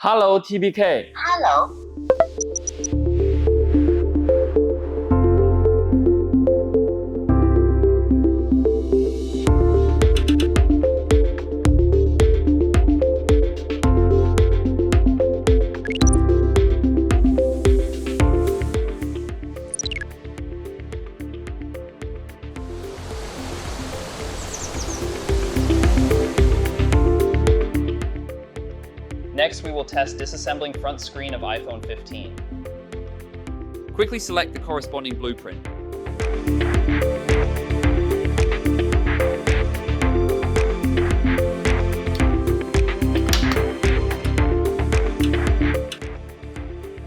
Hello TBK. Hello. Next, we will test disassembling front screen of iPhone 15. Quickly select the corresponding blueprint.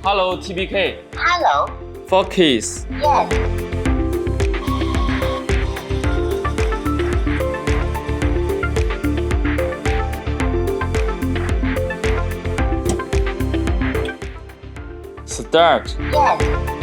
Hello TBK. Hello. 4 keys. Yes. Start. Yes.